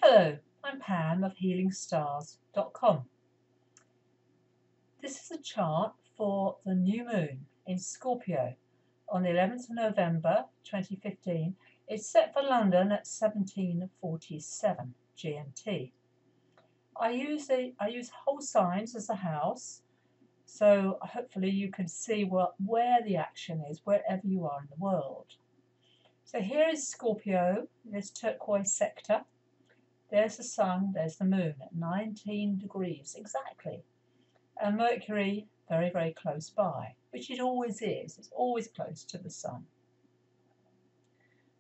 Hello, I'm Pam of healingstars.com. This is a chart for the new moon in Scorpio on the 11th of November 2015. It's set for London at 1747 GMT. I use whole signs as a house, so hopefully you can see where the action is wherever you are in the world. So here is Scorpio, this turquoise sector. There's the sun, there's the moon at 19 degrees exactly. And Mercury very, very close by, which it always is. It's always close to the sun.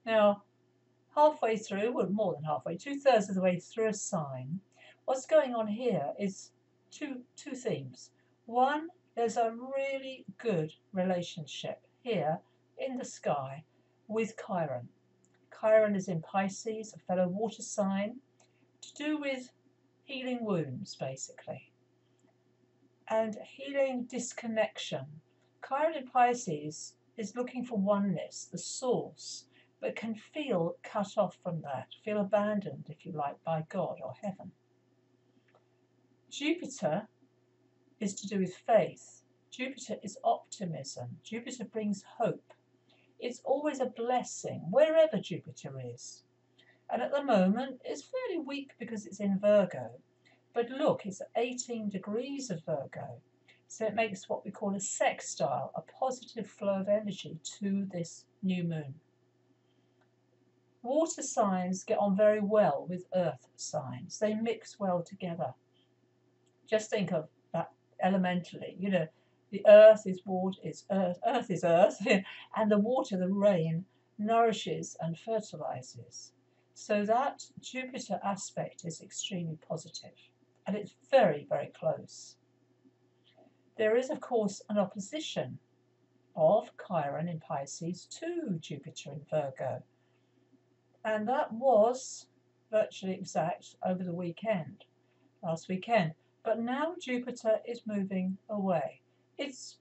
Now, halfway through, well, more than halfway, 2/3 of the way through a sign, what's going on here is two themes. One, there's a really good relationship here in the sky with Chiron. Chiron is in Pisces, a fellow water sign, to do with healing wounds, basically, and healing disconnection. Chiron in Pisces is looking for oneness, the source, but can feel cut off from that, feel abandoned, if you like, by God or heaven. Jupiter is to do with faith. Jupiter is optimism. Jupiter brings hope. It's always a blessing, wherever Jupiter is. And at the moment, it's fairly weak because it's in Virgo. But look, it's at 18 degrees of Virgo. So it makes what we call a sextile, a positive flow of energy to this new moon. Water signs get on very well with earth signs. They mix well together. Just think of that elementally. You know, the earth is water, earth is earth, and the water, the rain, nourishes and fertilizes. So that Jupiter aspect is extremely positive, and it's very, very close. There is, of course, an opposition of Chiron in Pisces to Jupiter in Virgo, and that was virtually exact over the weekend, last weekend. But now Jupiter is moving away. It's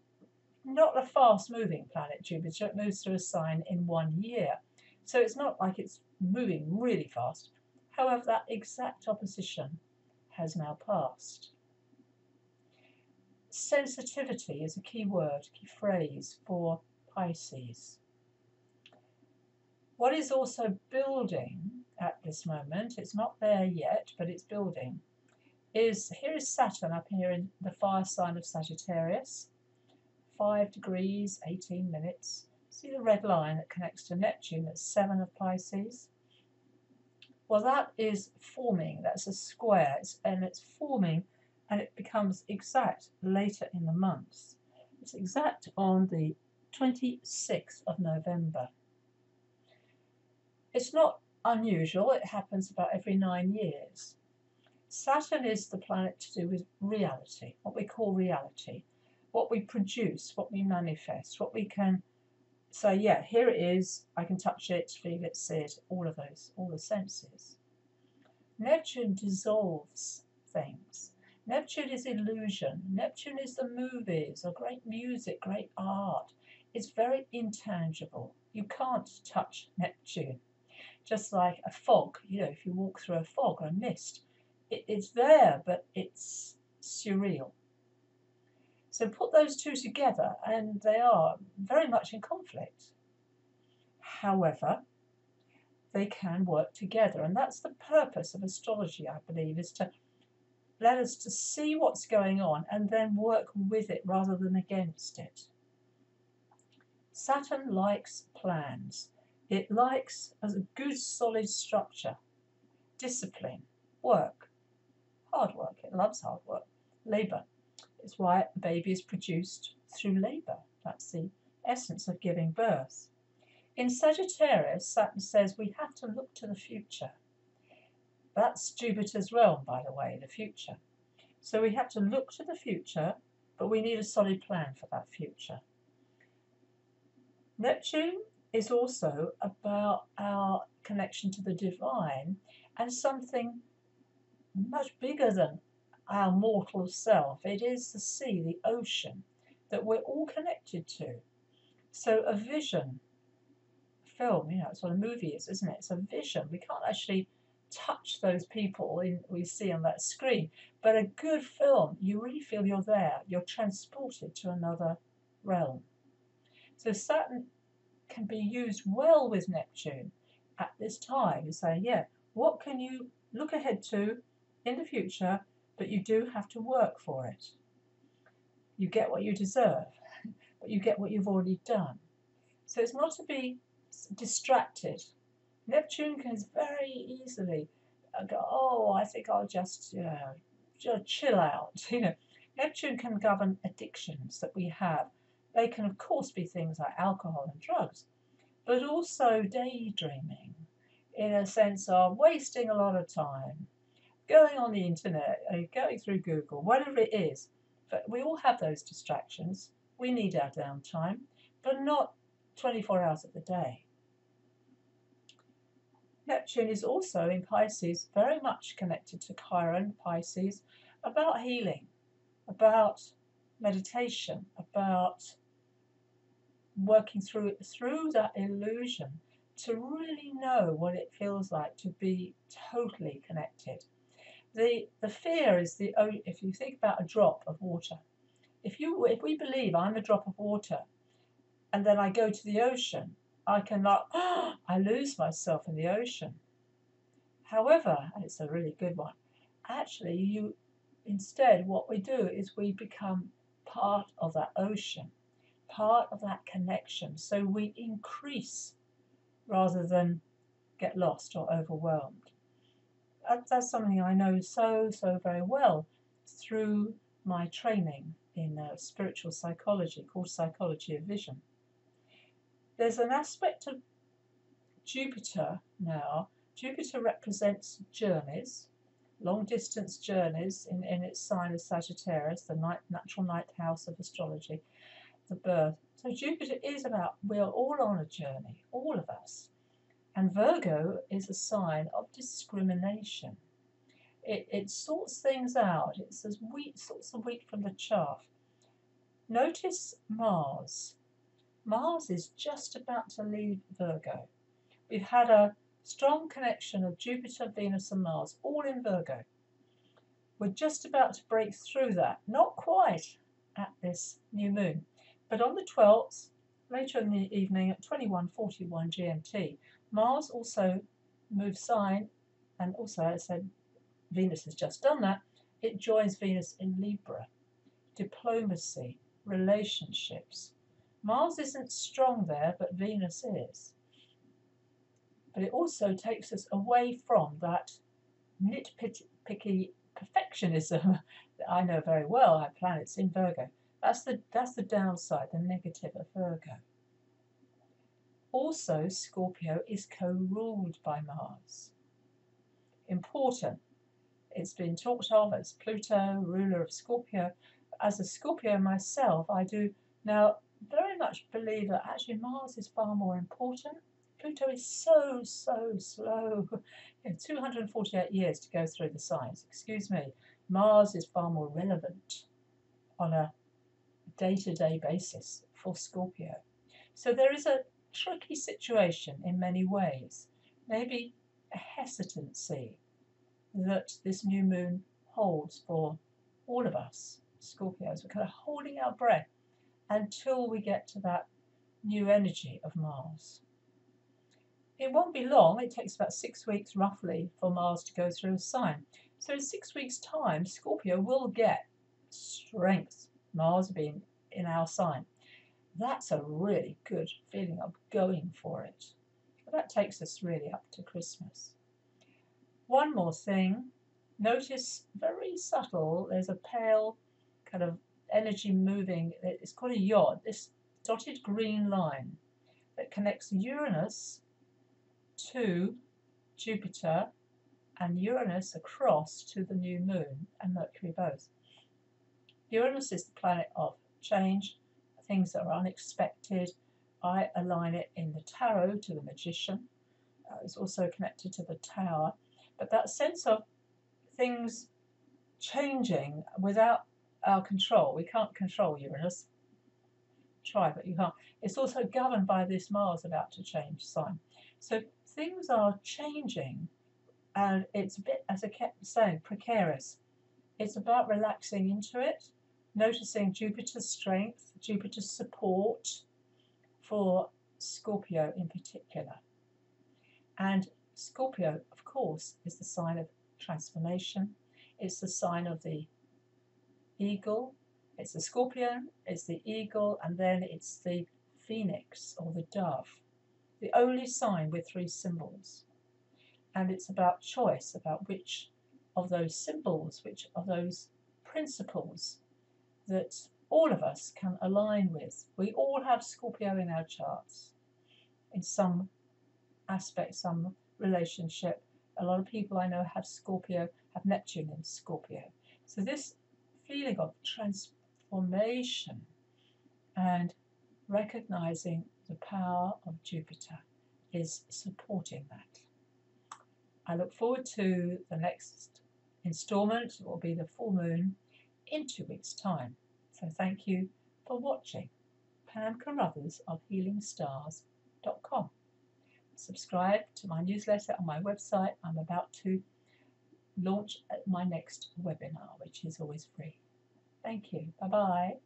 not a fast-moving planet, Jupiter. It moves through a sign in 1 year. So it's not like it's moving really fast. However, that exact opposition has now passed. Sensitivity is a key word, key phrase for Pisces. What is also building at this moment, it's not there yet, but it's building, here is Saturn up here in the fire sign of Sagittarius, 5 degrees, 18 minutes. See the red line that connects to Neptune at 7 of Pisces? Well, that is forming, that's a square, and it's forming, and it becomes exact later in the month. It's exact on the 26th of November. It's not unusual, it happens about every 9 years. Saturn is the planet to do with reality, what we call reality, what we produce, what we manifest, what we can say, yeah, here it is, I can touch it, feel it, see it, all of those, all the senses. Neptune dissolves things. Neptune is illusion. Neptune is the movies or great music, great art. It's very intangible. You can't touch Neptune. Just like a fog, you know, if you walk through a fog or a mist, it's there, but it's surreal. So put those two together and they are very much in conflict. However, they can work together, and that's the purpose of astrology, I believe, is to let us to see what's going on and then work with it rather than against it. Saturn likes plans. It likes a good solid structure, discipline, work, hard work. It loves hard work, labour. It's why a baby is produced through labour. That's the essence of giving birth. In Sagittarius, Saturn says we have to look to the future. That's Jupiter's realm, by the way, the future. So we have to look to the future, but we need a solid plan for that future. Neptune is also about our connection to the divine and something much bigger than our mortal self. It is the sea, the ocean, that we're all connected to. So a vision, film, you know, that's what a movie is, isn't it? It's a vision. We can't actually touch those people we see on that screen. But a good film, you really feel you're there. You're transported to another realm. So Saturn can be used well with Neptune at this time. You say, yeah, what can you look ahead to in the future, but you do have to work for it. You get what you deserve, but you get what you've already done. So it's not to be distracted. Neptune can very easily go, oh, I think I'll just chill out. Neptune can govern addictions that we have. They can, of course, be things like alcohol and drugs, but also daydreaming, in a sense of wasting a lot of time, going on the internet, going through Google, whatever it is. But we all have those distractions. We need our downtime, but not 24 hours of the day. Neptune is also in Pisces, very much connected to Chiron, Pisces, about healing, about meditation, about working through that illusion to really know what it feels like to be totally connected. The fear is if you think about a drop of water. If we believe I'm a drop of water, and then I go to the ocean, I can I lose myself in the ocean. However, and it's a really good one, actually instead what we do is we become part of that ocean, part of that connection. So we increase rather than get lost or overwhelmed. That's something I know so very well through my training in spiritual psychology called Psychology of Vision. There's an aspect of Jupiter now. Jupiter represents journeys, long-distance journeys in its sign of Sagittarius, the natural ninth house of astrology, the birth. So Jupiter is about, we're all on a journey, all of us. And Virgo is a sign of discrimination. It sorts things out. It says sorts the wheat from the chaff. Notice Mars. Mars is just about to leave Virgo. We've had a strong connection of Jupiter, Venus and Mars, all in Virgo. We're just about to break through that. Not quite at this new moon. But on the 12th, later in the evening at 21:41 GMT, Mars also moves sign, and also, as I said, Venus has just done that. It joins Venus in Libra. Diplomacy, relationships. Mars isn't strong there, but Venus is. But it also takes us away from that nitpicky perfectionism that I know very well. I have planets in Virgo. That's the downside, the negative of Virgo. Also, Scorpio is co-ruled by Mars. Important. It's been talked of as Pluto, ruler of Scorpio. As a Scorpio myself, I do now very much believe that actually Mars is far more important. Pluto is so slow. 248 years to go through the signs. Excuse me. Mars is far more relevant on a day-to-day basis for Scorpio. So there is a tricky situation in many ways. Maybe a hesitancy that this new moon holds for all of us, Scorpios. We're kind of holding our breath until we get to that new energy of Mars. It won't be long. It takes about 6 weeks roughly for Mars to go through a sign. So in 6 weeks' time, Scorpio will get strength, Mars being in our sign. That's a really good feeling of going for it. But that takes us really up to Christmas. One more thing, notice very subtle, there's a pale kind of energy moving, it's called a yod, this dotted green line that connects Uranus to Jupiter and Uranus across to the new moon and Mercury both. Uranus is the planet of change, things that are unexpected. I align it in the tarot to the magician. It's also connected to the tower. But that sense of things changing without our control. We can't control Uranus. Try, but you can't. It's also governed by this Mars about to change sign. So things are changing And it's a bit, as I kept saying, precarious. It's about relaxing into it, noticing Jupiter's strength, Jupiter's support for Scorpio in particular. And Scorpio, of course, is the sign of transformation. It's the sign of the eagle. It's the scorpion, it's the eagle, and then it's the phoenix or the dove. The only sign with three symbols. And it's about choice, about which of those symbols, which of those principles that all of us can align with. We all have Scorpio in our charts in some aspect, some relationship. A lot of people I know have Scorpio, have Neptune in Scorpio. So this feeling of transformation and recognizing the power of Jupiter is supporting that. I look forward to the next installment. It will be the full moon in 2 weeks' time. So thank you for watching. Pam Carruthers of healingstars.com. Subscribe to my newsletter on my website. I'm about to launch my next webinar, which is always free. Thank you. Bye-bye.